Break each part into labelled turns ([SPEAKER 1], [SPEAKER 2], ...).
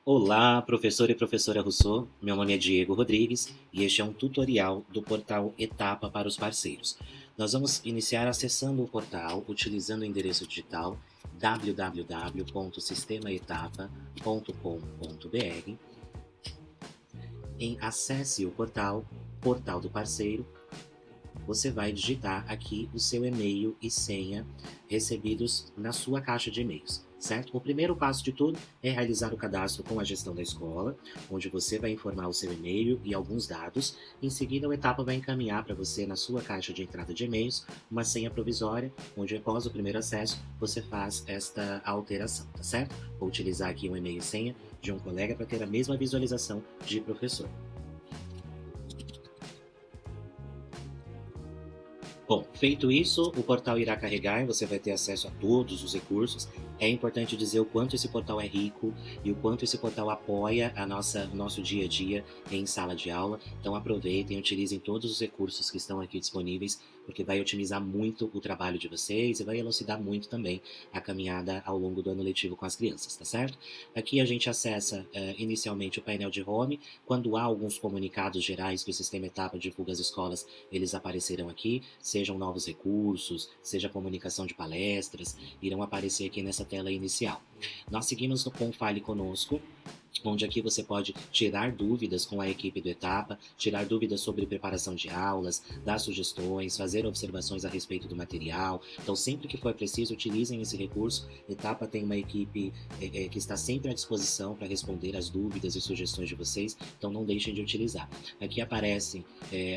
[SPEAKER 1] Olá, professor e professora Rousseau. Meu nome é Diego Rodrigues e este é um tutorial do portal Etapa para os parceiros. Nós vamos iniciar acessando o portal utilizando o endereço digital www.sistemaetapa.com.br. Em Acesse o Portal do Parceiro, você vai digitar aqui o seu e-mail e senha recebidos na sua caixa de e-mails, certo? O primeiro passo de tudo é realizar o cadastro com a gestão da escola, onde você vai informar o seu e-mail e alguns dados. Em seguida, o Etapa vai encaminhar para você na sua caixa de entrada de e-mails uma senha provisória, onde após o primeiro acesso você faz esta alteração, tá certo? Vou utilizar aqui um e-mail e senha de um colega para ter a mesma visualização de professor. Bom, feito isso, o portal irá carregar e você vai ter acesso a todos os recursos. É importante dizer o quanto esse portal é rico e o quanto esse portal apoia o nosso dia a dia em sala de aula. Então aproveitem, utilizem todos os recursos que estão aqui disponíveis, porque vai otimizar muito o trabalho de vocês e vai elucidar muito também a caminhada ao longo do ano letivo com as crianças, tá certo? Aqui a gente acessa inicialmente o painel de home. Quando há alguns comunicados gerais que o Sistema Etapa divulga às escolas, eles aparecerão aqui, sejam novos recursos, seja comunicação de palestras, irão aparecer aqui nessa tela inicial. Nós seguimos com o Fale Conosco, onde aqui você pode tirar dúvidas com a equipe do Etapa, tirar dúvidas sobre preparação de aulas, dar sugestões, fazer observações a respeito do material. Então, sempre que for preciso, utilizem esse recurso. Etapa tem uma equipe que está sempre à disposição para responder as dúvidas e sugestões de vocês, então não deixem de utilizar. Aqui aparecem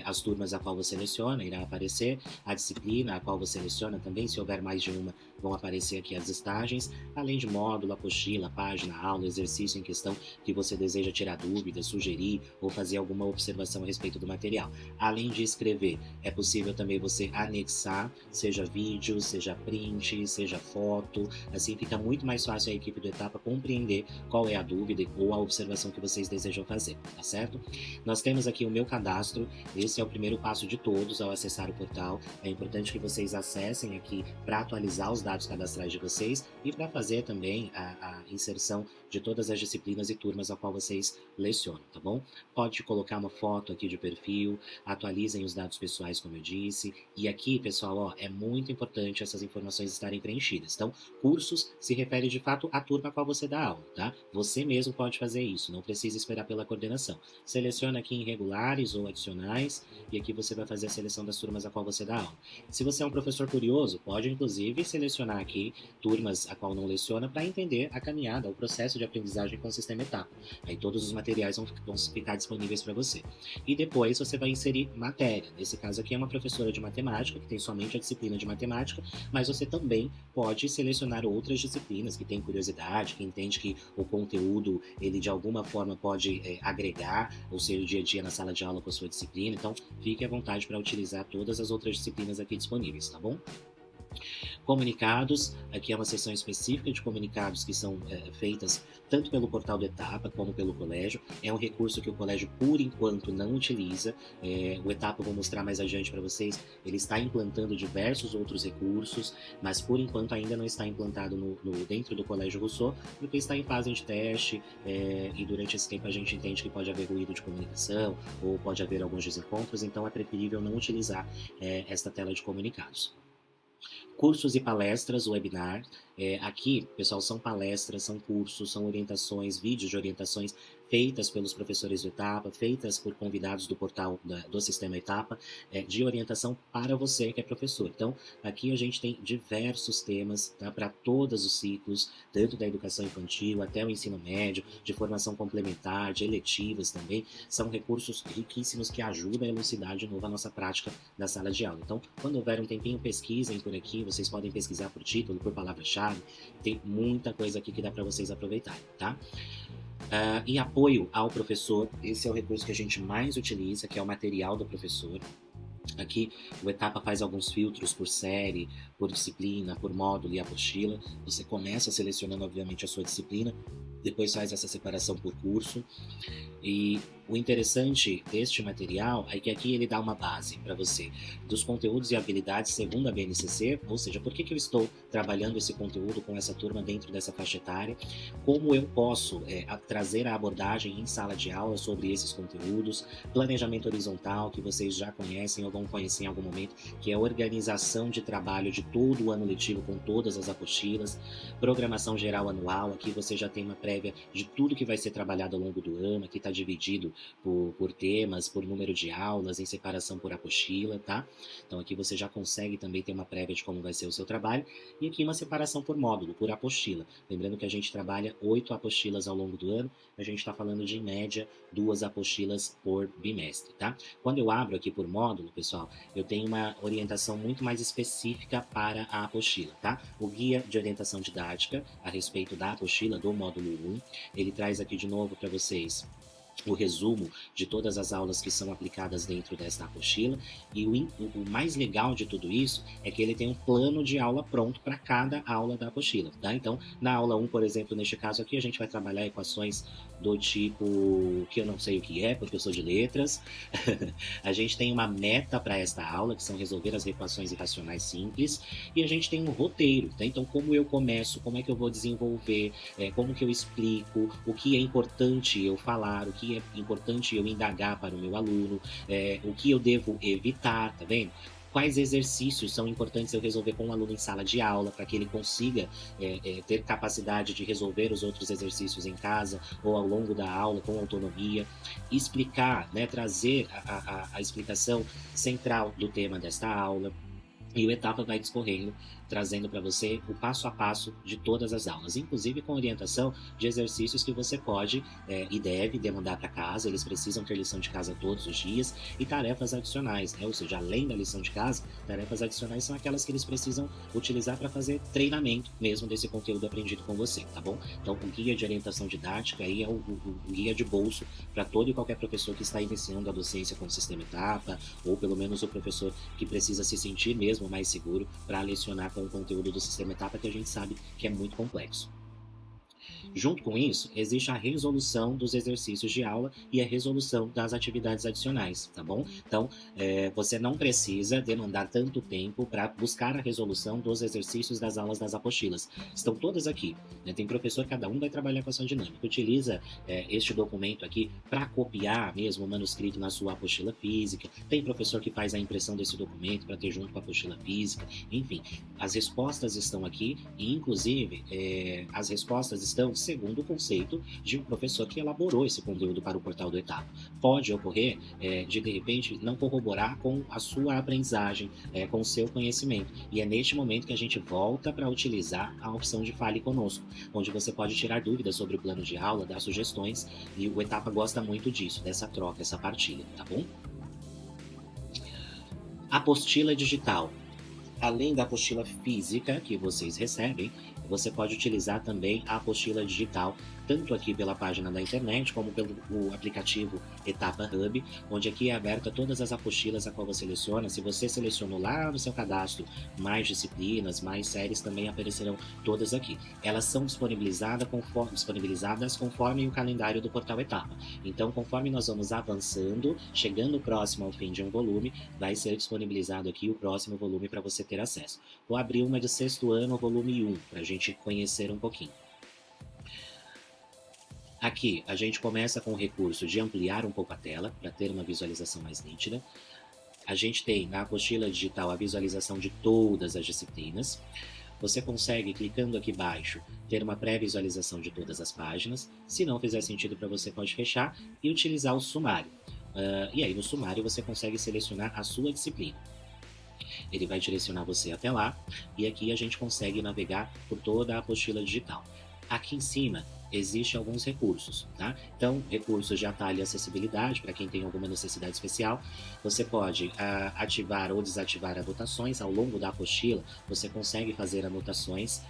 [SPEAKER 1] as turmas a qual você seleciona, irá aparecer a disciplina a qual você seleciona também, se houver mais de uma, vão aparecer aqui as listagens, além de módulo, apostila, página, aula, exercício em questão que você deseja tirar dúvidas, sugerir ou fazer alguma observação a respeito do material. Além de escrever, é possível também você anexar, seja vídeo, seja print, seja foto, assim fica muito mais fácil a equipe do Etapa compreender qual é a dúvida ou a observação que vocês desejam fazer, tá certo? Nós temos aqui o meu cadastro, esse é o primeiro passo de todos ao acessar o portal. É importante que vocês acessem aqui para atualizar os dados cadastrais de vocês e para fazer também a inserção de todas as disciplinas e turmas a qual vocês lecionam, tá bom? Pode colocar uma foto aqui de perfil, atualizem os dados pessoais, como eu disse, e aqui, pessoal, ó, é muito importante essas informações estarem preenchidas. Então, cursos se refere de fato à turma a qual você dá aula, tá? Você mesmo pode fazer isso, não precisa esperar pela coordenação. Seleciona aqui em regulares ou adicionais, e aqui você vai fazer a seleção das turmas a qual você dá aula. Se você é um professor curioso, pode inclusive selecionar aqui turmas a qual não leciona para entender a caminhada, o processo de aprendizagem com o Sistema Etapa. Aí todos os materiais vão ficar disponíveis para você. E depois você vai inserir matéria. Nesse caso aqui é uma professora de matemática, que tem somente a disciplina de matemática, mas você também pode selecionar outras disciplinas que tem curiosidade, que entende que o conteúdo ele de alguma forma pode agregar o seu dia a dia na sala de aula com a sua disciplina. Então fique à vontade para utilizar todas as outras disciplinas aqui disponíveis, tá bom? Comunicados, aqui é uma seção específica de comunicados que são feitas tanto pelo portal do Etapa como pelo colégio. É um recurso que o colégio, por enquanto, não utiliza. O Etapa, vou mostrar mais adiante para vocês, ele está implantando diversos outros recursos, mas por enquanto ainda não está implantado dentro do Colégio Rousseau, porque está em fase de teste e durante esse tempo a gente entende que pode haver ruído de comunicação ou pode haver alguns desencontros, então é preferível não utilizar esta tela de comunicados. Cursos e palestras, webinar. Aqui, pessoal, são palestras, são cursos, são orientações, vídeos de orientações feitas pelos professores do Etapa, feitas por convidados do portal do Sistema Etapa, de orientação para você que é professor. Então, aqui a gente tem diversos temas, tá, para todos os ciclos, tanto da educação infantil até o ensino médio, de formação complementar, de eletivas também. São recursos riquíssimos que ajudam a elucidar de novo a nossa prática da sala de aula. Então, quando houver um tempinho, pesquisem por aqui, vocês podem pesquisar por título, por palavra-chave, tem muita coisa aqui que dá para vocês aproveitarem, tá? E apoio ao professor, esse é o recurso que a gente mais utiliza, que é o material do professor. Aqui o Etapa faz alguns filtros por série, por disciplina, por módulo e apostila. Você começa selecionando, obviamente, a sua disciplina, depois faz essa separação por curso. E O interessante deste material é que aqui ele dá uma base para você dos conteúdos e habilidades segundo a BNCC, ou seja, por que eu estou trabalhando esse conteúdo com essa turma dentro dessa faixa etária, como eu posso trazer a abordagem em sala de aula sobre esses conteúdos, planejamento horizontal, que vocês já conhecem ou vão conhecer em algum momento, que é a organização de trabalho de todo o ano letivo com todas as apostilas, programação geral anual, aqui você já tem uma prévia de tudo que vai ser trabalhado ao longo do ano, aqui está dividido por temas, por número de aulas, em separação por apostila, tá? Então aqui você já consegue também ter uma prévia de como vai ser o seu trabalho, e aqui uma separação por módulo, por apostila. Lembrando que a gente trabalha 8 apostilas ao longo do ano, a gente está falando de, em média, 2 apostilas por bimestre, tá? Quando eu abro aqui por módulo, pessoal, eu tenho uma orientação muito mais específica para a apostila, tá? O guia de orientação didática a respeito da apostila do módulo 1, ele traz aqui de novo para vocês o resumo de todas as aulas que são aplicadas dentro desta apostila, e o mais legal de tudo isso é que ele tem um plano de aula pronto para cada aula da apostila, tá? Então, na aula 1, por exemplo, neste caso aqui, a gente vai trabalhar equações do tipo que eu não sei o que é, porque eu sou de letras. A gente tem uma meta para esta aula, que são resolver as equações irracionais simples, e a gente tem um roteiro, tá? Então, como eu começo, como é que eu vou desenvolver, como que eu explico, o que é importante eu falar, o que é importante eu indagar para o meu aluno, o que eu devo evitar, tá vendo? Quais exercícios são importantes eu resolver com o aluno em sala de aula, para que ele consiga ter capacidade de resolver os outros exercícios em casa ou ao longo da aula com autonomia. Explicar, né, trazer a explicação central do tema desta aula. E o Etapa vai discorrendo, trazendo para você o passo a passo de todas as aulas, inclusive com orientação de exercícios que você pode e deve demandar para casa. Eles precisam ter lição de casa todos os dias, e tarefas adicionais, né? Ou seja, além da lição de casa, tarefas adicionais são aquelas que eles precisam utilizar para fazer treinamento mesmo desse conteúdo aprendido com você, tá bom? Então, o guia de orientação didática aí é o guia de bolso para todo e qualquer professor que está iniciando a docência com o sistema Etapa, ou pelo menos o professor que precisa se sentir mesmo mais seguro para lecionar com o conteúdo do sistema Etapa, que a gente sabe que é muito complexo. Junto com isso, existe a resolução dos exercícios de aula e a resolução das atividades adicionais, tá bom? Então, você não precisa demandar tanto tempo para buscar a resolução dos exercícios das aulas das apostilas. Estão todas aqui, né? Tem professor, cada um vai trabalhar com ação dinâmica. Utiliza este documento aqui para copiar mesmo o manuscrito na sua apostila física. Tem professor que faz a impressão desse documento para ter junto com a apostila física. Enfim, as respostas estão aqui, e inclusive as respostas estão segundo o conceito de um professor que elaborou esse conteúdo para o portal do Etapa. Pode ocorrer de repente, não corroborar com a sua aprendizagem, com o seu conhecimento. E é neste momento que a gente volta para utilizar a opção de Fale Conosco, onde você pode tirar dúvidas sobre o plano de aula, dar sugestões, e o Etapa gosta muito disso, dessa troca, essa partilha, tá bom? Apostila digital. Além da apostila física que vocês recebem, você pode utilizar também a apostila digital, tanto aqui pela página da internet, como pelo aplicativo Etapa Hub, onde aqui é aberta todas as apostilas a qual você seleciona. Se você selecionou lá no seu cadastro mais disciplinas, mais séries, também aparecerão todas aqui. Elas são disponibilizadas conforme o calendário do portal Etapa. Então, conforme nós vamos avançando, chegando próximo ao fim de um volume, vai ser disponibilizado aqui o próximo volume para você ter acesso. Vou abrir uma de sexto ano, volume 1, para a gente conhecer um pouquinho. Aqui a gente começa com o recurso de ampliar um pouco a tela para ter uma visualização mais nítida. A gente tem na apostila digital a visualização de todas as disciplinas. Você consegue, clicando aqui embaixo, ter uma pré-visualização de todas as páginas. Se não fizer sentido para você, pode fechar e utilizar o sumário. E aí no sumário você consegue selecionar a sua disciplina. Ele vai direcionar você até lá, e aqui a gente consegue navegar por toda a apostila digital. Aqui em cima existem alguns recursos, tá? Então, recursos de atalho e acessibilidade, para quem tem alguma necessidade especial. Você pode ativar ou desativar anotações ao longo da apostila. Você consegue fazer anotações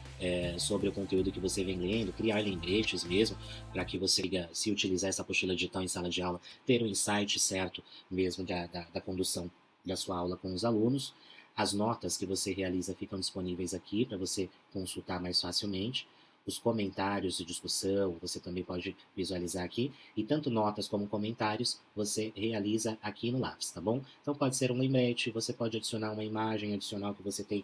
[SPEAKER 1] sobre o conteúdo que você vem lendo, criar lembretes mesmo, para que você, se utilizar essa apostila digital em sala de aula, ter um insight certo mesmo da condução da sua aula com os alunos. As notas que você realiza ficam disponíveis aqui para você consultar mais facilmente. os comentários de discussão, você também pode visualizar aqui, e tanto notas como comentários você realiza aqui no lápis, tá bom? Então pode ser um lembrete, você pode adicionar uma imagem adicional que você tem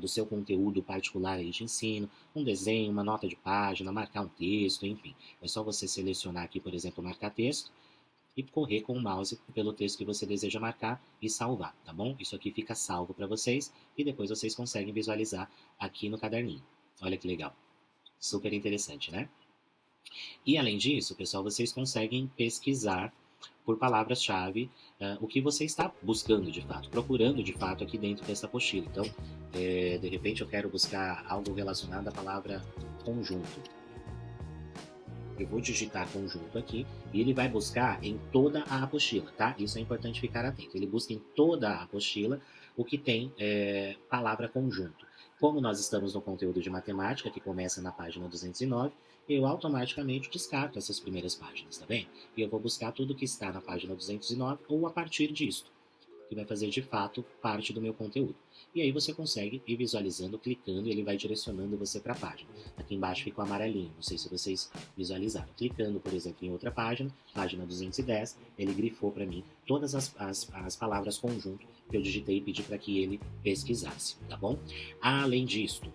[SPEAKER 1] do seu conteúdo particular aí de ensino, um desenho, uma nota de página, marcar um texto, enfim. É só você selecionar aqui, por exemplo, marcar texto, e correr com o mouse pelo texto que você deseja marcar e salvar, tá bom? Isso aqui fica salvo para vocês e depois vocês conseguem visualizar aqui no caderninho. Olha que legal. Super interessante, né? E além disso, pessoal, vocês conseguem pesquisar por palavras-chave o que você está buscando de fato, procurando de fato aqui dentro dessa apostila. Então, de repente eu quero buscar algo relacionado à palavra conjunto. Eu vou digitar conjunto aqui e ele vai buscar em toda a apostila, tá? Isso é importante ficar atento. Ele busca em toda a apostila o que tem palavra conjunto. Como nós estamos no conteúdo de matemática, que começa na página 209, eu automaticamente descarto essas primeiras páginas, tá bem? E eu vou buscar tudo que está na página 209 ou a partir disto, que vai fazer de fato parte do meu conteúdo. E aí você consegue ir visualizando, clicando, e ele vai direcionando você para a página. Aqui embaixo fica o amarelinho, não sei se vocês visualizaram. Clicando, por exemplo, em outra página, página 210, ele grifou para mim todas as palavras conjunto que eu digitei e pedi para que ele pesquisasse, tá bom? Além disto,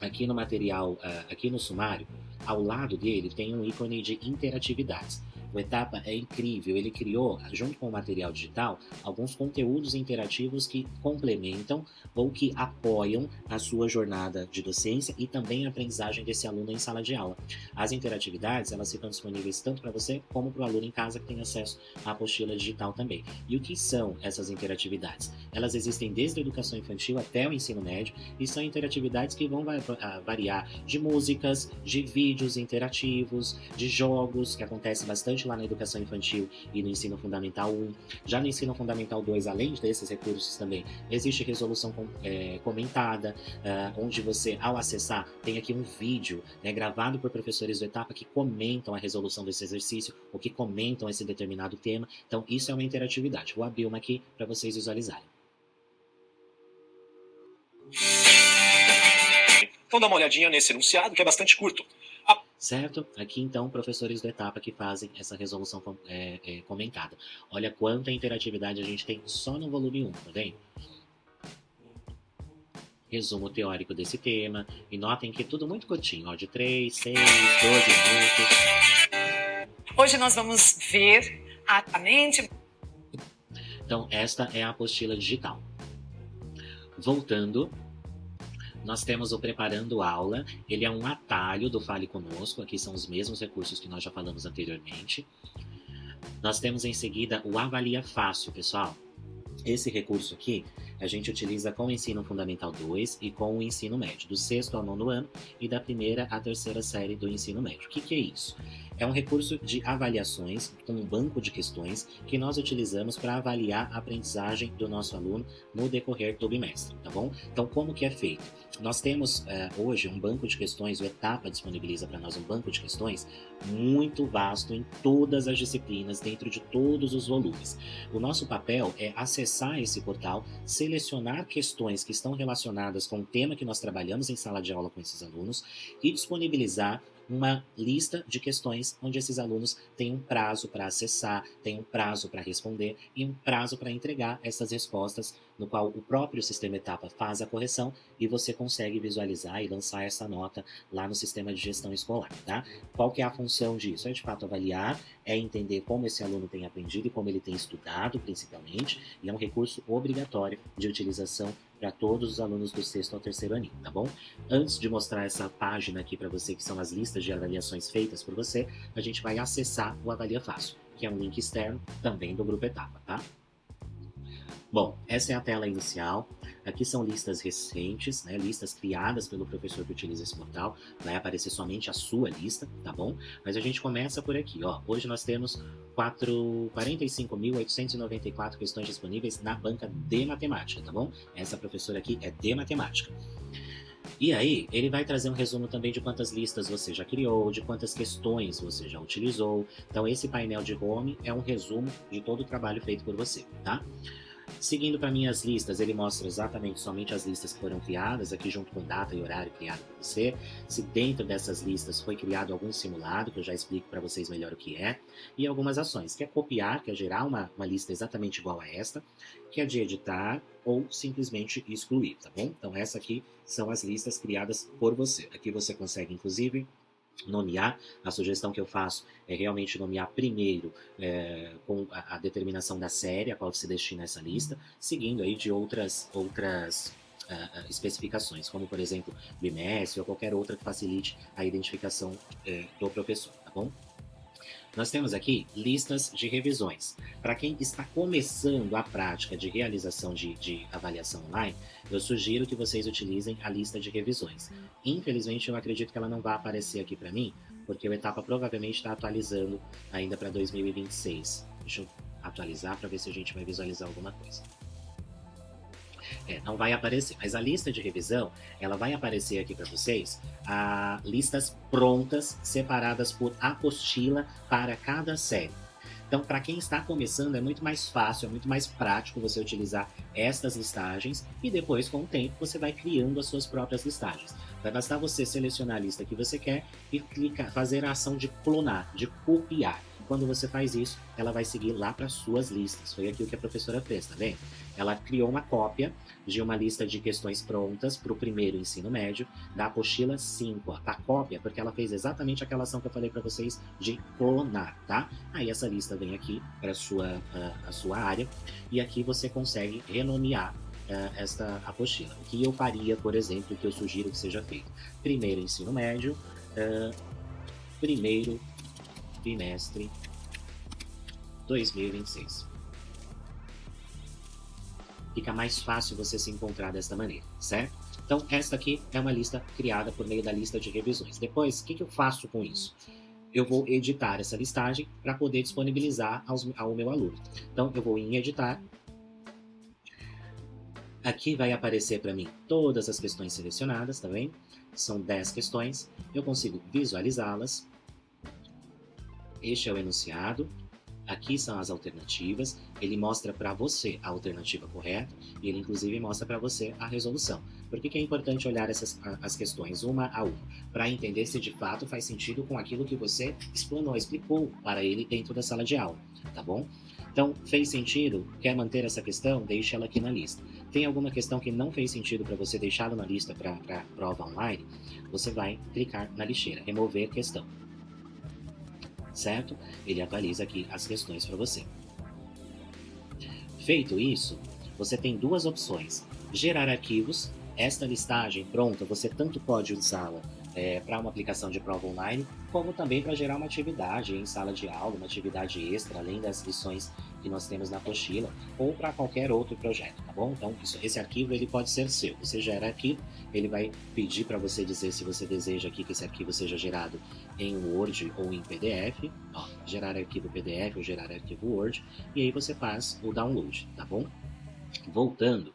[SPEAKER 1] aqui no material, aqui no sumário, ao lado dele tem um ícone de interatividades. O Etapa é incrível, ele criou, junto com o material digital, alguns conteúdos interativos que complementam ou que apoiam a sua jornada de docência e também a aprendizagem desse aluno em sala de aula. As interatividades, elas ficam disponíveis tanto para você como para o aluno em casa que tem acesso à apostila digital também. E o que são essas interatividades? Elas existem desde a educação infantil até o ensino médio e são interatividades que vão variar de músicas, de vídeos interativos, de jogos, que acontece bastante lá na educação infantil e no ensino fundamental 1. Já no ensino fundamental 2, além desses recursos também, existe resolução comentada, onde você, ao acessar, tem aqui um vídeo gravado por professores do Etapa que comentam a resolução desse exercício ou que comentam esse determinado tema. Então, isso é uma interatividade. Vou abrir uma aqui para vocês visualizarem.
[SPEAKER 2] Então dá uma olhadinha nesse enunciado, que é bastante curto.
[SPEAKER 1] Certo? Aqui então, professores do Etapa que fazem essa resolução comentada. Olha quanta interatividade a gente tem só no volume 1, tá vendo? Resumo teórico desse tema. E notem que é tudo muito curtinho, ó, de 3, 6, 12 minutos.
[SPEAKER 3] Hoje nós vamos ver atamente.
[SPEAKER 1] Então, esta é a apostila digital. Voltando, nós temos o Preparando Aula, ele é um atalho do Fale Conosco, aqui são os mesmos recursos que nós já falamos anteriormente. Nós temos em seguida o Avalia Fácil, pessoal. Esse recurso aqui a gente utiliza com o Ensino Fundamental 2 e com o Ensino Médio, do 6º ao 9º ano e da 1ª à 3ª série do Ensino Médio. O que é isso? É um recurso de avaliações com um banco de questões que nós utilizamos para avaliar a aprendizagem do nosso aluno no decorrer do bimestre, tá bom? Então, como que é feito? Nós temos hoje um banco de questões, o Etapa disponibiliza para nós um banco de questões muito vasto em todas as disciplinas, dentro de todos os volumes. O nosso papel é acessar esse portal, selecionar questões que estão relacionadas com o tema que nós trabalhamos em sala de aula com esses alunos e disponibilizar uma lista de questões onde esses alunos têm um prazo para acessar, têm um prazo para responder e um prazo para entregar essas respostas, no qual o próprio sistema Etapa faz a correção e você consegue visualizar e lançar essa nota lá no sistema de gestão escolar, tá? Qual que é a função disso? É de fato avaliar, é entender como esse aluno tem aprendido e como ele tem estudado, principalmente, e é um recurso obrigatório de utilização para todos os alunos do 6º ao 3º aninho, tá bom? Antes de mostrar essa página aqui para você, que são as listas de avaliações feitas por você, a gente vai acessar o Avalia Fácil, que é um link externo também do Grupo Etapa, tá? Bom, essa é a tela inicial. Aqui são listas recentes, né, listas criadas pelo professor que utiliza esse portal. Vai aparecer somente a sua lista, tá bom? Mas a gente começa por aqui, ó. Hoje nós temos 45.894 questões disponíveis na banca de matemática, tá bom? Essa professora aqui é de matemática. E aí, ele vai trazer um resumo também de quantas listas você já criou, de quantas questões você já utilizou. Então, esse painel de home é um resumo de todo o trabalho feito por você, tá? Seguindo para minhas listas, ele mostra exatamente somente as listas que foram criadas, aqui junto com data e horário criado para você. Se dentro dessas listas foi criado algum simulado, que eu já explico para vocês melhor o que é, e algumas ações, que é copiar, que é gerar uma lista exatamente igual a esta, que é de editar ou simplesmente excluir, tá bom? Então essa aqui são as listas criadas por você. Aqui você consegue, inclusive, nomear. A sugestão que eu faço é realmente nomear primeiro com a determinação da série a qual se destina essa lista, seguindo aí de outras especificações, como por exemplo bimestre ou qualquer outra que facilite a identificação do professor, tá bom? Nós temos aqui listas de revisões. Para quem está começando a prática de realização de avaliação online, eu sugiro que vocês utilizem a lista de revisões. Infelizmente, eu acredito que ela não vai aparecer aqui para mim, porque o Etapa provavelmente está atualizando ainda para 2026. Deixa eu atualizar para ver se a gente vai visualizar alguma coisa. Não vai aparecer, mas a lista de revisão, ela vai aparecer aqui para vocês, listas prontas, separadas por apostila para cada série. Então, para quem está começando, é muito mais fácil, é muito mais prático você utilizar estas listagens e depois, com o tempo, você vai criando as suas próprias listagens. Vai bastar você selecionar a lista que você quer e fazer a ação de clonar, de copiar. Quando você faz isso, ela vai seguir lá para suas listas. Foi aquilo que a professora fez, tá vendo? Ela criou uma cópia de uma lista de questões prontas para o primeiro ensino médio, da apostila 5, ó, tá? Cópia, porque ela fez exatamente aquela ação que eu falei para vocês de clonar, tá? Aí essa lista vem aqui para a sua área e aqui você consegue renomear esta apostila. O que eu faria, por exemplo, o que eu sugiro que seja feito? Primeiro ensino médio, primeiro bimestre 2026. Fica mais fácil você se encontrar desta maneira, certo? Então, esta aqui é uma lista criada por meio da lista de revisões. Depois, o que eu faço com isso? Eu vou editar essa listagem para poder disponibilizar ao meu aluno. Então, eu vou em editar. Aqui vai aparecer para mim todas as questões selecionadas, tá vendo? São 10 questões. Eu consigo visualizá-las. Este é o enunciado, aqui são as alternativas, ele mostra para você a alternativa correta e ele inclusive mostra para você a resolução. Por que é importante olhar as questões uma a uma? Para entender se de fato faz sentido com aquilo que você explicou para ele dentro da sala de aula, tá bom? Então, fez sentido? Quer manter essa questão? Deixe ela aqui na lista. Tem alguma questão que não fez sentido para você deixá-la na lista para prova online? Você vai clicar na lixeira, remover questão. Certo? Ele atualiza aqui as questões para você. Feito isso, você tem duas opções. Gerar arquivos. Esta listagem pronta, você tanto pode usá-la para uma aplicação de prova online, como também para gerar uma atividade em sala de aula, uma atividade extra, além das lições que nós temos na apostila, ou para qualquer outro projeto, tá bom? Então, esse arquivo ele pode ser seu. Você gera arquivo, ele vai pedir para você dizer se você deseja aqui que esse arquivo seja gerado em Word ou em PDF, ó, gerar arquivo PDF ou gerar arquivo Word, e aí você faz o download, tá bom? Voltando,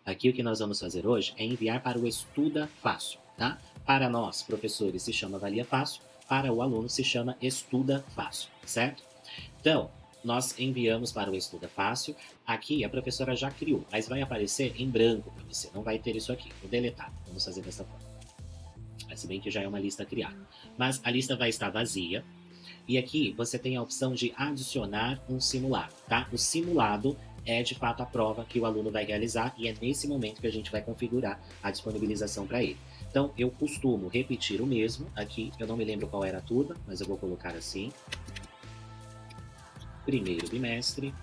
[SPEAKER 1] aqui o que nós vamos fazer hoje é enviar para o Estuda Fácil, tá? Para nós, professores, se chama Avalia Fácil, para o aluno se chama Estuda Fácil, certo? Então, nós enviamos para o Estuda Fácil, aqui a professora já criou, mas vai aparecer em branco para você, não vai ter isso aqui, vou deletar, vamos fazer dessa forma. Se bem que já é uma lista criada. Mas a lista vai estar vazia, e aqui você tem a opção de adicionar um simulado, tá? O simulado é de fato a prova que o aluno vai realizar e é nesse momento que a gente vai configurar a disponibilização para ele. Então, eu costumo repetir o mesmo. Aqui, eu não me lembro qual era a turma, mas eu vou colocar assim. Primeiro bimestre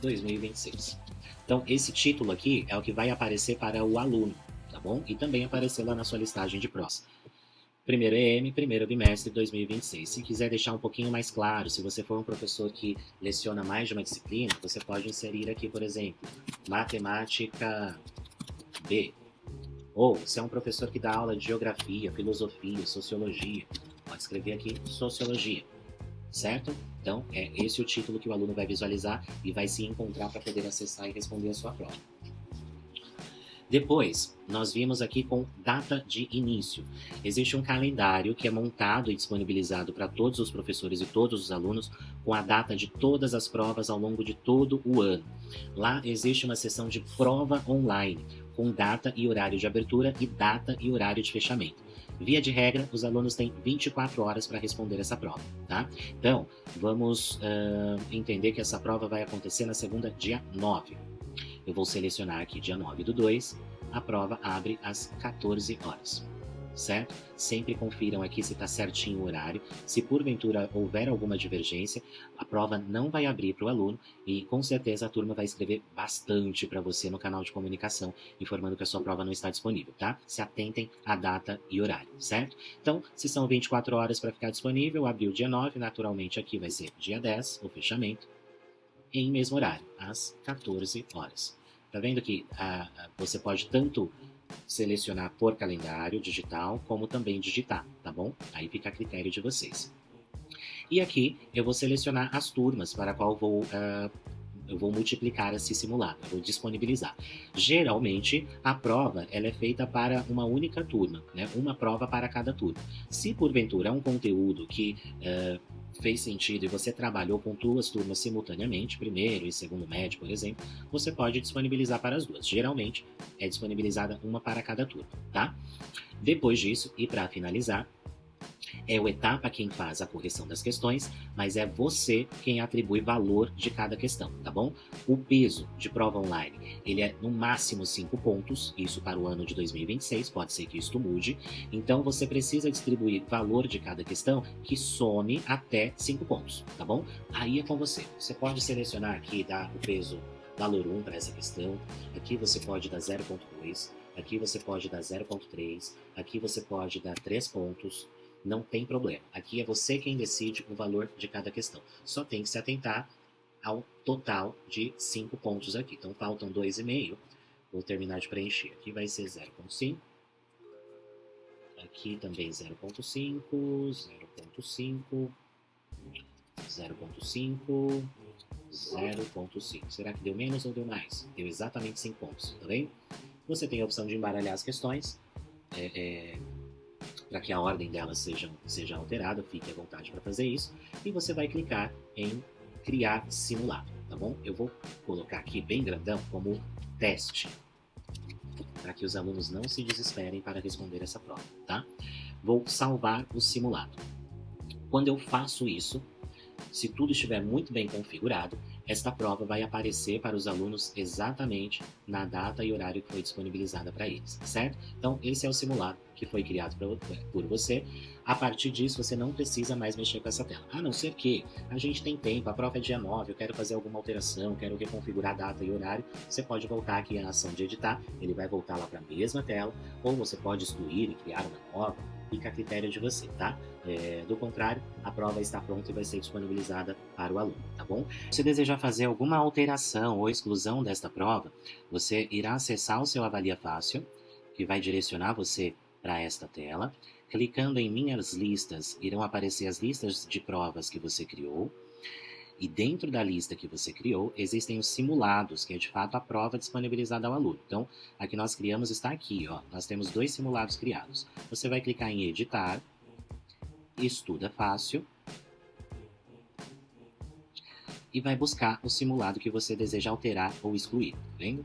[SPEAKER 1] 2026. Então, esse título aqui é o que vai aparecer para o aluno, tá bom? E também aparecer lá na sua listagem de provas. Primeiro EM, primeiro bimestre 2026. Se quiser deixar um pouquinho mais claro, se você for um professor que leciona mais de uma disciplina, você pode inserir aqui, por exemplo, Matemática B. Ou se é um professor que dá aula de Geografia, Filosofia, Sociologia, pode escrever aqui Sociologia, certo? Então, é esse o título que o aluno vai visualizar e vai se encontrar para poder acessar e responder a sua prova. Depois, nós vimos aqui com data de início. Existe um calendário que é montado e disponibilizado para todos os professores e todos os alunos com a data de todas as provas ao longo de todo o ano. Lá existe uma seção de prova online, com data e horário de abertura e data e horário de fechamento. Via de regra, os alunos têm 24 horas para responder essa prova, tá? Então, vamos entender que essa prova vai acontecer na segunda, dia 9. Eu vou selecionar aqui dia 9/2, a prova abre às 14 horas, certo? Sempre confiram aqui se está certinho o horário. Se porventura houver alguma divergência, a prova não vai abrir para o aluno e com certeza a turma vai escrever bastante para você no canal de comunicação, informando que a sua prova não está disponível, tá? Se atentem à data e horário, certo? Então, se são 24 horas para ficar disponível, abriu dia 9, naturalmente aqui vai ser dia 10, o fechamento, em mesmo horário, às 14 horas. Tá vendo que você pode tanto selecionar por calendário digital, como também digitar, tá bom? Aí fica a critério de vocês. E aqui eu vou selecionar as turmas para a qual eu vou multiplicar esse simulado, eu vou disponibilizar. Geralmente, a prova ela é feita para uma única turma, né? Uma prova para cada turma. Se porventura é um conteúdo que fez sentido e você trabalhou com 2 turmas simultaneamente, primeiro e segundo médio, por exemplo, você pode disponibilizar para as 2. Geralmente, é disponibilizada uma para cada turma, tá? Depois disso, e para finalizar, é o etapa quem faz a correção das questões, mas é você quem atribui valor de cada questão, tá bom? O peso de prova online, ele é no máximo 5 pontos, isso para o ano de 2026, pode ser que isso mude, então você precisa distribuir valor de cada questão que some até 5 pontos, tá bom? Aí é com você. Você pode selecionar aqui, dar o peso valor 1 para essa questão, aqui você pode dar 0.2, aqui você pode dar 0.3, aqui você pode dar 3 pontos, não tem problema. Aqui é você quem decide o valor de cada questão. Só tem que se atentar ao total de 5 pontos aqui. Então, faltam 2,5. Vou terminar de preencher. Aqui vai ser 0,5. Aqui também 0,5, 0,5, 0,5, 0,5. Será que deu menos ou deu mais? Deu exatamente 5 pontos, tá vendo? Você tem a opção de embaralhar as questões. Para que a ordem delas seja alterada, fique à vontade para fazer isso. E você vai clicar em criar simulado, tá bom? Eu vou colocar aqui bem grandão como teste, para que os alunos não se desesperem para responder essa prova, tá? Vou salvar o simulado. Quando eu faço isso, se tudo estiver muito bem configurado, esta prova vai aparecer para os alunos exatamente na data e horário que foi disponibilizada para eles, certo? Então, esse é o simulado que foi criado por você. A partir disso, você não precisa mais mexer com essa tela. A não ser que a gente tem tempo, a prova é dia 9, eu quero fazer alguma alteração, quero reconfigurar a data e horário, você pode voltar aqui à ação de editar, ele vai voltar lá para a mesma tela, ou você pode excluir e criar uma nova, fica a critério de você, tá? Do contrário, a prova está pronta e vai ser disponibilizada para o aluno, tá bom? Se desejar fazer alguma alteração ou exclusão desta prova, você irá acessar o seu Avalia Fácil, que vai direcionar você para esta tela. Clicando em Minhas Listas, irão aparecer as listas de provas que você criou. E dentro da lista que você criou, existem os simulados, que é de fato a prova disponibilizada ao aluno. Então, a que nós criamos está aqui, ó. Nós temos 2 simulados criados. Você vai clicar em Editar, Estuda Fácil, e vai buscar o simulado que você deseja alterar ou excluir, tá vendo?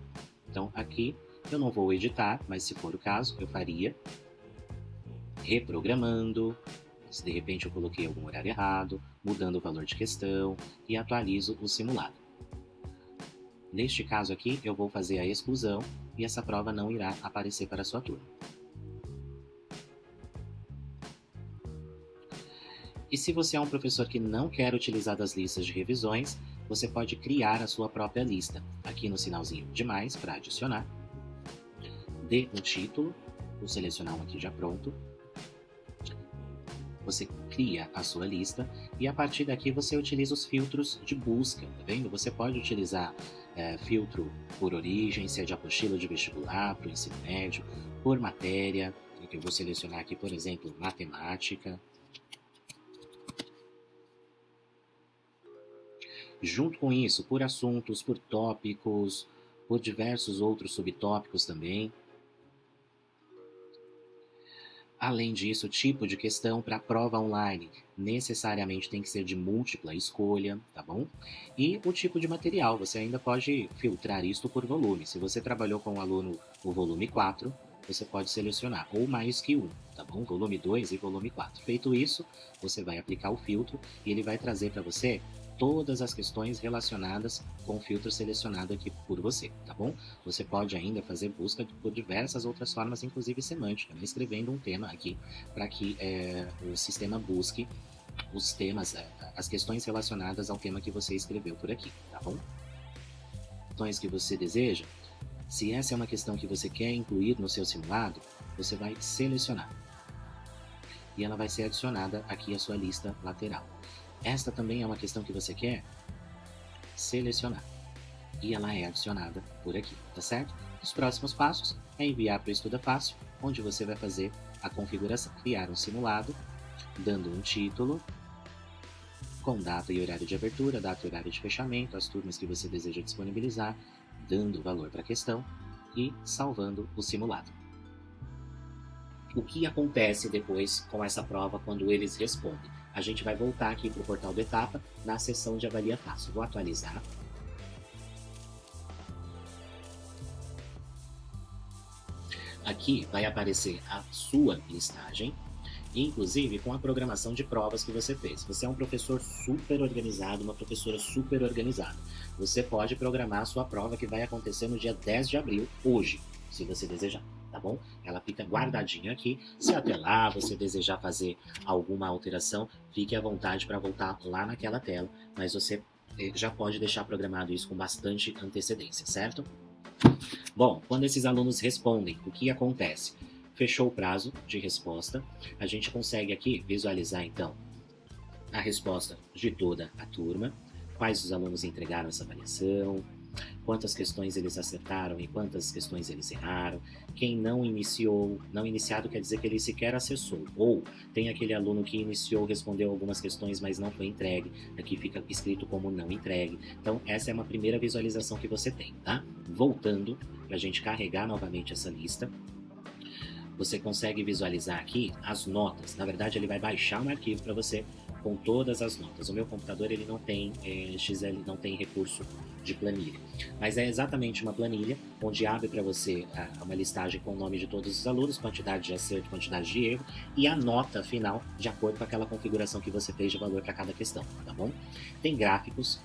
[SPEAKER 1] Então, aqui eu não vou editar, mas se for o caso, eu faria reprogramando, se de repente eu coloquei algum horário errado, mudando o valor de questão e atualizo o simulado. Neste caso aqui, eu vou fazer a exclusão e essa prova não irá aparecer para a sua turma. E se você é um professor que não quer utilizar das listas de revisões, você pode criar a sua própria lista. Aqui no sinalzinho de mais para adicionar, dê um título, vou selecionar um aqui já pronto. Você cria a sua lista e a partir daqui você utiliza os filtros de busca, tá vendo? Você pode utilizar filtro por origem, se é de apostila de vestibular, para o ensino médio, por matéria, eu vou selecionar aqui, por exemplo, matemática. Junto com isso, por assuntos, por tópicos, por diversos outros subtópicos também. Além disso, o tipo de questão para prova online necessariamente tem que ser de múltipla escolha, tá bom? E o tipo de material, você ainda pode filtrar isto por volume. Se você trabalhou com o aluno o volume 4, você pode selecionar ou mais que um, tá bom? Volume 2 e volume 4. Feito isso, você vai aplicar o filtro e ele vai trazer para você todas as questões relacionadas com o filtro selecionado aqui por você, tá bom? Você pode ainda fazer busca por diversas outras formas, inclusive semântica, né? Escrevendo um tema aqui para que o sistema busque os temas, as questões relacionadas ao tema que você escreveu por aqui, tá bom? Questões que você deseja, se essa é uma questão que você quer incluir no seu simulado, você vai selecionar e ela vai ser adicionada aqui à sua lista lateral. Esta também é uma questão que você quer selecionar e ela é adicionada por aqui, tá certo? Os próximos passos é enviar para o Estuda Fácil, onde você vai fazer a configuração, criar um simulado, dando um título, com data e horário de abertura, data e horário de fechamento, as turmas que você deseja disponibilizar, dando valor para a questão e salvando o simulado. O que acontece depois com essa prova quando eles respondem? A gente vai voltar aqui para o portal do Etapa, na seção de Avalia Fácil. Vou atualizar. Aqui vai aparecer a sua listagem, inclusive com a programação de provas que você fez. Você é um professor super organizado, uma professora super organizada. Você pode programar a sua prova que vai acontecer no dia 10 de abril, hoje, se você desejar. Tá bom? Ela fica guardadinha aqui. Se até lá você desejar fazer alguma alteração, fique à vontade para voltar lá naquela tela, mas você já pode deixar programado isso com bastante antecedência, certo? Bom, quando esses alunos respondem, o que acontece? Fechou o prazo de resposta, a gente consegue aqui visualizar então a resposta de toda a turma, quais os alunos entregaram essa avaliação, quantas questões eles acertaram e quantas questões eles erraram. Quem não iniciou, não iniciado quer dizer que ele sequer acessou, ou tem aquele aluno que iniciou, respondeu algumas questões, mas não foi entregue, aqui fica escrito como não entregue. Então essa é uma primeira visualização que você tem, tá? Voltando, para a gente carregar novamente essa lista, você consegue visualizar aqui as notas. Na verdade, ele vai baixar um arquivo para você com todas as notas. O meu computador ele não tem XL, não tem recurso de planilha, mas é exatamente uma planilha onde abre para você uma listagem com o nome de todos os alunos, quantidade de acerto, quantidade de erro e a nota final de acordo com aquela configuração que você fez de valor para cada questão, tá bom? Tem gráficos.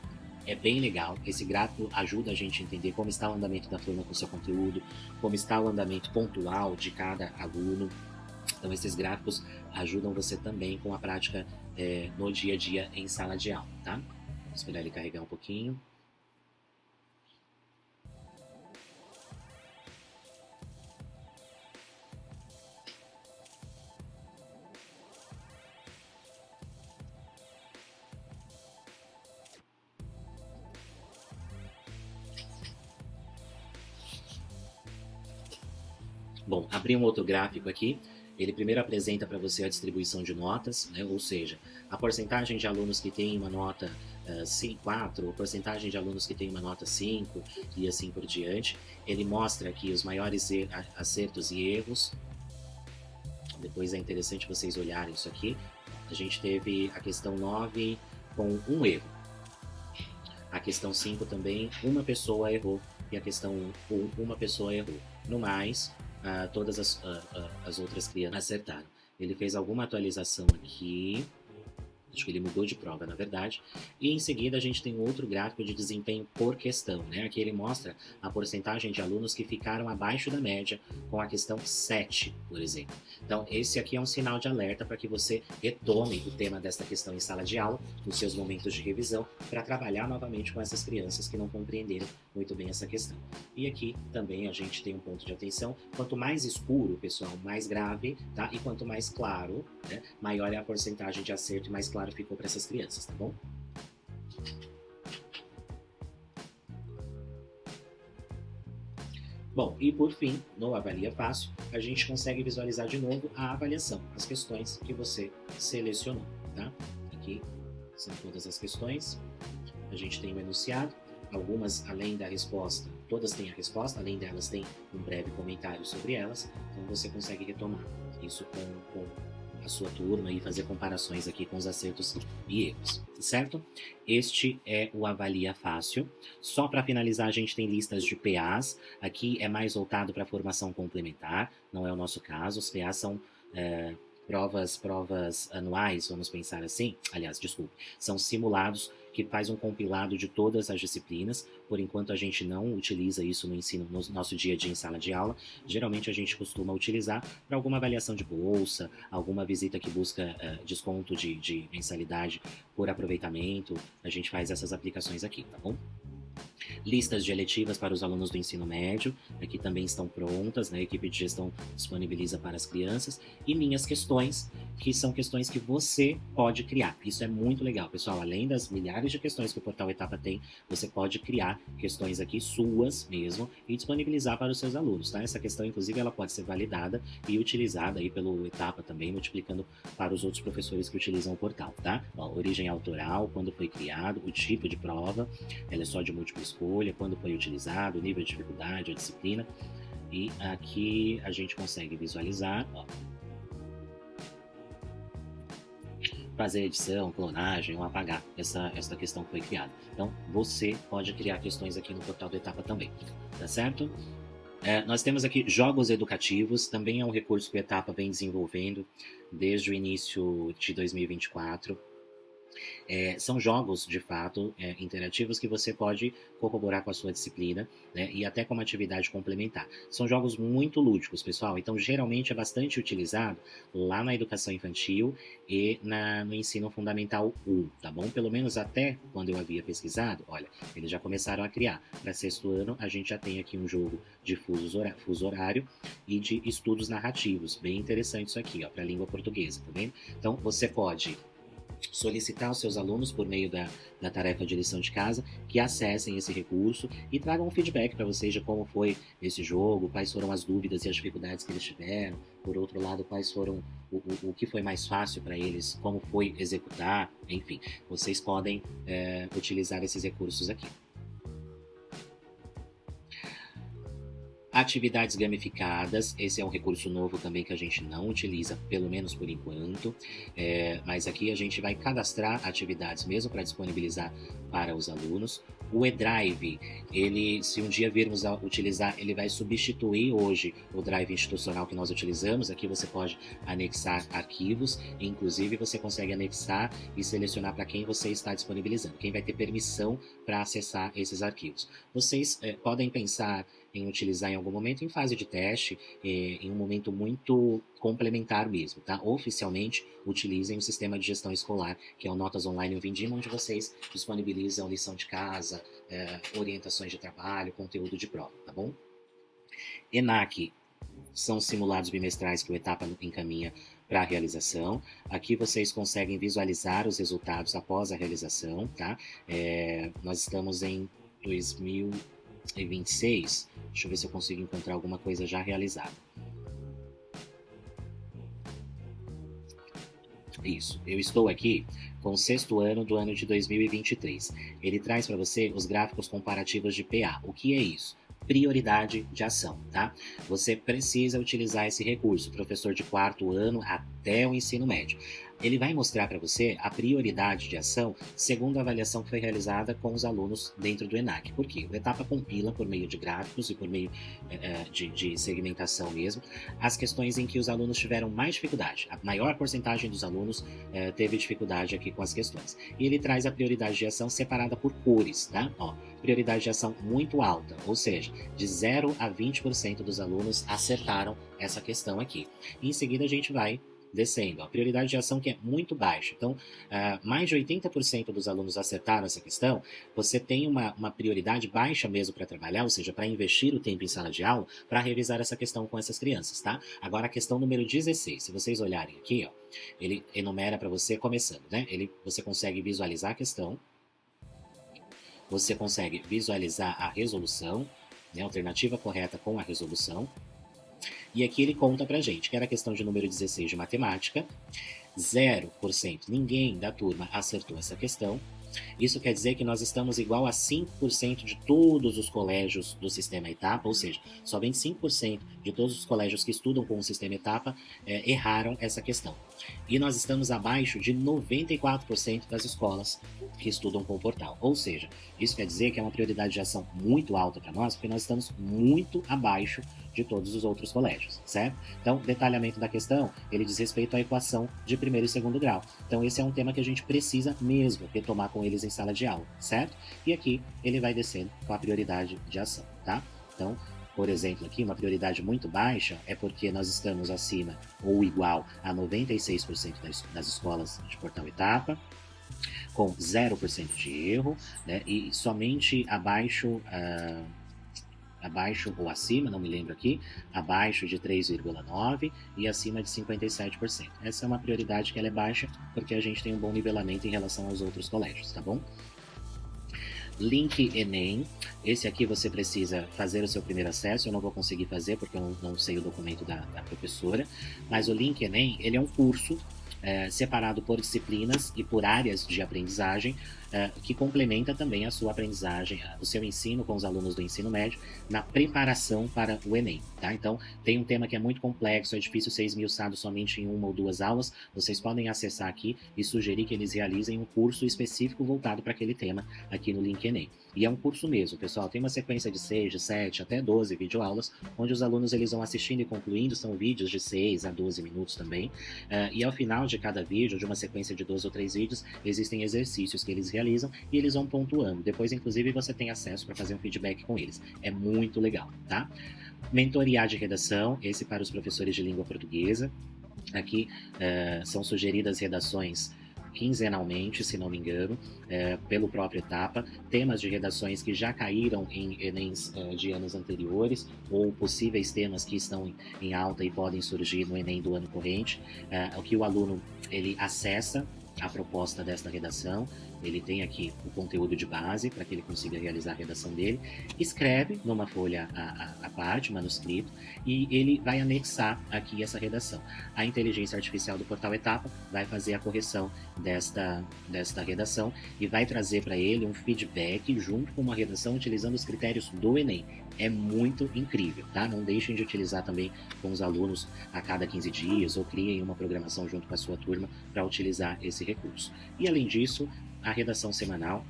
[SPEAKER 1] É bem legal, esse gráfico ajuda a gente a entender como está o andamento da turma com o seu conteúdo, como está o andamento pontual de cada aluno. Então esses gráficos ajudam você também com a prática no dia a dia em sala de aula, tá? Vou esperar ele carregar um pouquinho. Bom, abri um outro gráfico aqui. Ele primeiro apresenta para você a distribuição de notas, né? Ou seja, a porcentagem de alunos que tem uma nota 4, a porcentagem de alunos que tem uma nota 5 e assim por diante. Ele mostra aqui os maiores acertos e erros. Depois é interessante vocês olharem isso aqui. A gente teve a questão 9 com um erro. A questão 5 também, uma pessoa errou. E a questão 1, uma pessoa errou. No mais, todas as outras crianças acertaram. Ele fez alguma atualização aqui. Acho que ele mudou de prova, na verdade. E em seguida a gente tem outro gráfico de desempenho por questão, né? Aqui ele mostra a porcentagem de alunos que ficaram abaixo da média com a questão 7, por exemplo. Então, esse aqui é um sinal de alerta para que você retome o tema desta questão em sala de aula, nos seus momentos de revisão, para trabalhar novamente com essas crianças que não compreenderam muito bem essa questão. E aqui também a gente tem um ponto de atenção. Quanto mais escuro, pessoal, mais grave, tá? E quanto mais claro, né, maior é a porcentagem de acerto e mais claro ficou para essas crianças, tá bom? Bom, e por fim, no Avalia Fácil, a gente consegue visualizar de novo a avaliação, as questões que você selecionou, tá? Aqui são todas as questões, a gente tem o enunciado, algumas além da resposta, todas têm a resposta, além delas tem um breve comentário sobre elas, então você consegue retomar isso com a sua turma e fazer comparações aqui com os acertos e erros, certo? Este é o Avalia Fácil. Só para finalizar, a gente tem listas de PAs. Aqui é mais voltado para a formação complementar, não é o nosso caso. Os PAs são provas anuais, vamos pensar assim. Aliás, desculpe, são simulados que faz um compilado de todas as disciplinas. Por enquanto a gente não utiliza isso no ensino, no nosso dia a dia em sala de aula. Geralmente a gente costuma utilizar para alguma avaliação de bolsa, alguma visita que busca desconto de mensalidade por aproveitamento. A gente faz essas aplicações aqui, tá bom? Listas de eletivas para os alunos do ensino médio, aqui também estão prontas, né? A equipe de gestão disponibiliza para as crianças. E minhas questões, que são questões que você pode criar. Isso é muito legal, pessoal. Além das milhares de questões que o Portal Etapa tem, você pode criar questões aqui suas mesmo e disponibilizar para os seus alunos, tá? Essa questão, inclusive, ela pode ser validada e utilizada aí pelo Etapa também, multiplicando para os outros professores que utilizam o portal, tá? Ó, origem autoral, quando foi criado, o tipo de prova, ela é só de múltipla escolha, quando foi utilizado, o nível de dificuldade, a disciplina. E aqui a gente consegue visualizar, ó, fazer edição, clonagem ou apagar essa questão que foi criada. Então, você pode criar questões aqui no portal do Etapa também, tá certo? Nós temos aqui jogos educativos, também é um recurso que o Etapa vem desenvolvendo desde o início de 2024. São jogos, de fato, interativos que você pode corroborar com a sua disciplina, né, e até como atividade complementar. São jogos muito lúdicos, pessoal, então geralmente é bastante utilizado lá na educação infantil e no ensino fundamental 1, tá bom? Pelo menos até quando eu havia pesquisado, olha, eles já começaram a criar. Para sexto ano, a gente já tem aqui um jogo de fuso horário e de estudos narrativos, bem interessante isso aqui, ó, para a língua portuguesa, tá vendo? Então, você pode solicitar aos seus alunos, por meio da tarefa de lição de casa, que acessem esse recurso e tragam um feedback para vocês de como foi esse jogo, quais foram as dúvidas e as dificuldades que eles tiveram, por outro lado, quais foram o que foi mais fácil para eles, como foi executar, enfim, vocês podem utilizar esses recursos aqui. Atividades gamificadas, esse é um recurso novo também que a gente não utiliza, pelo menos por enquanto, mas aqui a gente vai cadastrar atividades mesmo para disponibilizar para os alunos. O eDrive, ele, se um dia virmos a utilizar, ele vai substituir hoje o Drive institucional que nós utilizamos. Aqui você pode anexar arquivos, inclusive você consegue anexar e selecionar para quem você está disponibilizando, quem vai ter permissão para acessar esses arquivos. Vocês podem pensar em utilizar em algum momento em fase de teste, em um momento muito complementar mesmo, tá? Oficialmente, utilizem o sistema de gestão escolar, que é o Notas Online e o Vindima, onde vocês disponibilizam lição de casa, orientações de trabalho, conteúdo de prova, tá bom? ENAC são simulados bimestrais que o Etapa encaminha para a realização. Aqui vocês conseguem visualizar os resultados após a realização, tá? Nós estamos em 2026, deixa eu ver se eu consigo encontrar alguma coisa já realizada. Isso, eu estou aqui com o sexto ano do ano de 2023. Ele traz para você os gráficos comparativos de PA. O que é isso? Prioridade de ação, tá? Você precisa utilizar esse recurso, professor de quarto ano até o ensino médio. Ele vai mostrar para você a prioridade de ação segundo a avaliação que foi realizada com os alunos dentro do ENAC. Por quê? O Etapa compila por meio de gráficos e por meio de segmentação mesmo, as questões em que os alunos tiveram mais dificuldade. A maior porcentagem dos alunos teve dificuldade aqui com as questões. E ele traz a prioridade de ação separada por cores, tá? Ó, prioridade de ação muito alta, ou seja, de 0 a 20% dos alunos acertaram essa questão aqui. E em seguida a gente vai descendo. A prioridade de ação que é muito baixa. Então, mais de 80% dos alunos acertaram essa questão. Você tem uma prioridade baixa mesmo para trabalhar, ou seja, para investir o tempo em sala de aula, para revisar essa questão com essas crianças, tá? Agora, a questão número 16, se vocês olharem aqui, ó, ele enumera para você, começando, né? Você consegue visualizar a questão, você consegue visualizar a resolução, né? Alternativa correta com a resolução. E aqui ele conta pra gente que era a questão de número 16 de matemática, 0%, ninguém da turma acertou essa questão, Isso quer dizer que nós estamos igual a 5% de todos os colégios do sistema etapa, ou seja, somente 5% de todos os colégios que estudam com o sistema etapa erraram essa questão. E nós estamos abaixo de 94% das escolas que estudam com o portal. Ou seja, isso quer dizer que é uma prioridade de ação muito alta para nós, porque nós estamos muito abaixo de todos os outros colégios, certo? Então, detalhamento da questão, ele diz respeito à equação de primeiro e segundo grau. Então, esse é um tema que a gente precisa mesmo retomar com eles em sala de aula, certo? E aqui ele vai descendo com a prioridade de ação, tá? Então, por exemplo, aqui uma prioridade muito baixa é porque nós estamos acima ou igual a 96% das escolas de portal etapa, com 0% de erro, né? E somente abaixo ou acima, não me lembro aqui, abaixo de 3,9% e acima de 57%. Essa é uma prioridade que ela é baixa porque a gente tem um bom nivelamento em relação aos outros colégios, tá bom? Link Enem, esse aqui você precisa fazer o seu primeiro acesso, eu não vou conseguir fazer porque eu não sei o documento da professora, mas o Link Enem, ele é um curso separado por disciplinas e por áreas de aprendizagem, que complementa também a sua aprendizagem, o seu ensino com os alunos do ensino médio na preparação para o Enem, tá? Então, tem um tema que é muito complexo, é difícil ser esmiuçado somente em uma ou duas aulas, vocês podem acessar aqui e sugerir que eles realizem um curso específico voltado para aquele tema aqui no Link Enem. E é um curso mesmo, pessoal, tem uma sequência de 6, de 7, até 12 videoaulas, onde os alunos eles vão assistindo e concluindo, são vídeos de 6 a 12 minutos também, e ao final de cada vídeo, de uma sequência de 2 ou 3 vídeos, existem exercícios que eles realizam e eles vão pontuando. Depois, inclusive, você tem acesso para fazer um feedback com eles. É muito legal, tá? Mentoria de redação, esse para os professores de língua portuguesa. Aqui são sugeridas redações quinzenalmente, se não me engano, pelo próprio etapa, temas de redações que já caíram em Enems de anos anteriores, ou possíveis temas que estão em alta e podem surgir no Enem do ano corrente, o que o aluno ele acessa a proposta desta redação, ele tem aqui o conteúdo de base para que ele consiga realizar a redação dele, escreve numa folha a parte, manuscrito, e ele vai anexar aqui essa redação. A inteligência artificial do portal Etapa vai fazer a correção desta redação e vai trazer para ele um feedback junto com uma redação utilizando os critérios do Enem. É muito incrível, tá? Não deixem de utilizar também com os alunos a cada 15 dias ou criem uma programação junto com a sua turma para utilizar esse recurso. E além disso, a redação semanal,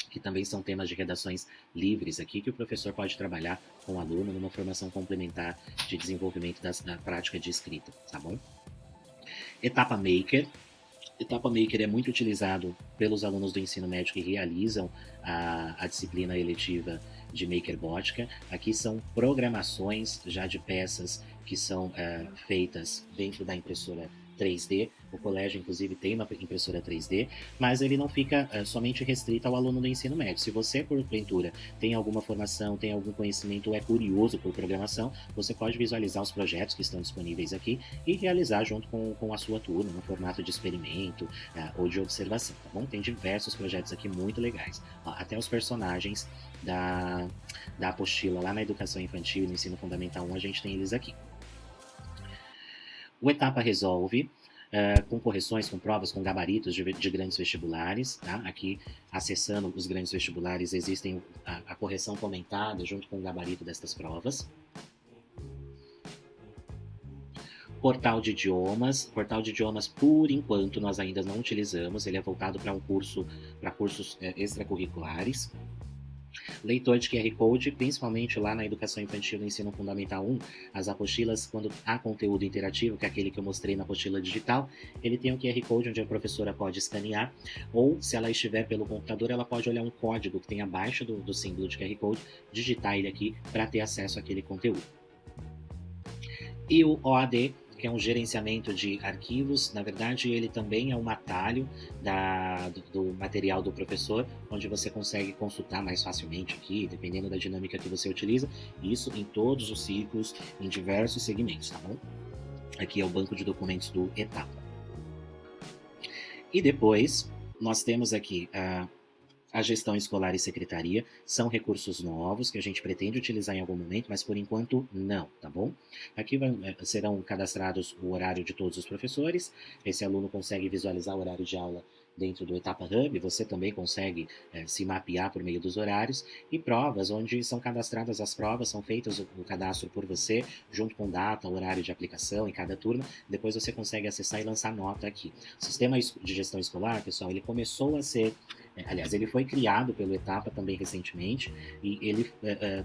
[SPEAKER 1] que também são temas de redações livres aqui, que o professor pode trabalhar com o aluno numa formação complementar de desenvolvimento da prática de escrita, tá bom? Etapa Maker. Etapa Maker é muito utilizado pelos alunos do ensino médio que realizam a disciplina eletiva de MakerBotica. Aqui são programações já de peças que são feitas dentro da impressora 3D. O colégio, inclusive, tem uma impressora 3D, mas ele não fica somente restrito ao aluno do ensino médio. Se você, porventura, tem alguma formação, tem algum conhecimento ou é curioso por programação, você pode visualizar os projetos que estão disponíveis aqui e realizar junto com a sua turma, no formato de experimento ou de observação, tá bom? Tem diversos projetos aqui muito legais. Até os personagens da apostila lá na Educação Infantil e no Ensino Fundamental 1, a gente tem eles aqui. O Etapa Resolve, com correções, com provas, com gabaritos de grandes vestibulares. Tá? Aqui, acessando os grandes vestibulares, existem a correção comentada junto com o gabarito destas provas. Portal de idiomas. Portal de idiomas, por enquanto, nós ainda não utilizamos. Ele é voltado para cursos extracurriculares. Leitor de QR Code, principalmente lá na Educação Infantil no Ensino Fundamental 1, as apostilas, quando há conteúdo interativo, que é aquele que eu mostrei na apostila digital, ele tem um QR Code onde a professora pode escanear, ou se ela estiver pelo computador, ela pode olhar um código que tem abaixo do símbolo de QR Code, digitar ele aqui para ter acesso àquele conteúdo. E o OAD, que é um gerenciamento de arquivos, na verdade ele também é um atalho do material do professor, onde você consegue consultar mais facilmente aqui, dependendo da dinâmica que você utiliza, isso em todos os ciclos, em diversos segmentos, tá bom? Aqui é o banco de documentos do Etapa. E depois, nós temos aqui a gestão escolar e secretaria, são recursos novos que a gente pretende utilizar em algum momento, mas por enquanto não, tá bom? Aqui serão cadastrados o horário de todos os professores, esse aluno consegue visualizar o horário de aula dentro do Etapa Hub, você também consegue se mapear por meio dos horários, e provas, onde são cadastradas as provas, são feitas o cadastro por você, junto com data, horário de aplicação em cada turma, depois você consegue acessar e lançar nota aqui. O sistema de gestão escolar, pessoal, ele começou a ser aliás, ele foi criado pelo Etapa também recentemente, e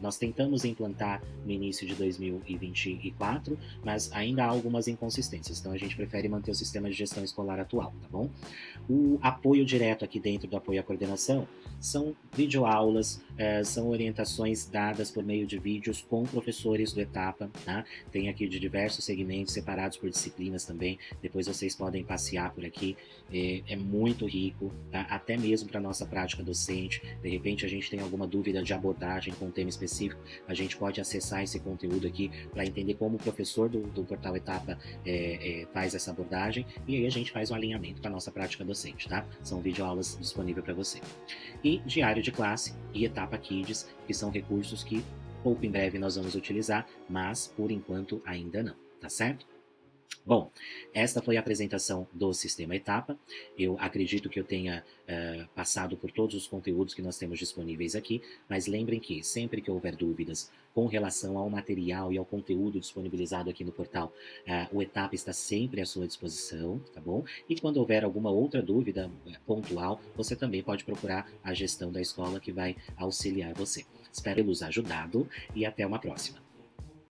[SPEAKER 1] nós tentamos implantar no início de 2024, mas ainda há algumas inconsistências, então a gente prefere manter o sistema de gestão escolar atual, tá bom? O apoio direto aqui dentro do apoio à coordenação são videoaulas, são orientações dadas por meio de vídeos com professores do Etapa, tá? Tem aqui de diversos segmentos, separados por disciplinas também, depois vocês podem passear por aqui, é muito rico, tá? Até mesmo para nossa prática docente, de repente a gente tem alguma dúvida de abordagem com um tema específico, a gente pode acessar esse conteúdo aqui para entender como o professor do Portal Etapa faz essa abordagem, e aí a gente faz um alinhamento para nossa prática docente, tá? São videoaulas disponíveis para você. E diário de classe e Etapa Kids, que são recursos que pouco em breve nós vamos utilizar, mas por enquanto ainda não, tá certo? Bom, esta foi a apresentação do Sistema Etapa. Eu acredito que eu tenha passado por todos os conteúdos que nós temos disponíveis aqui, mas lembrem que sempre que houver dúvidas com relação ao material e ao conteúdo disponibilizado aqui no portal, o Etapa está sempre à sua disposição, tá bom? E quando houver alguma outra dúvida pontual, você também pode procurar a gestão da escola, que vai auxiliar você. Espero tê-los ajudado e até uma próxima.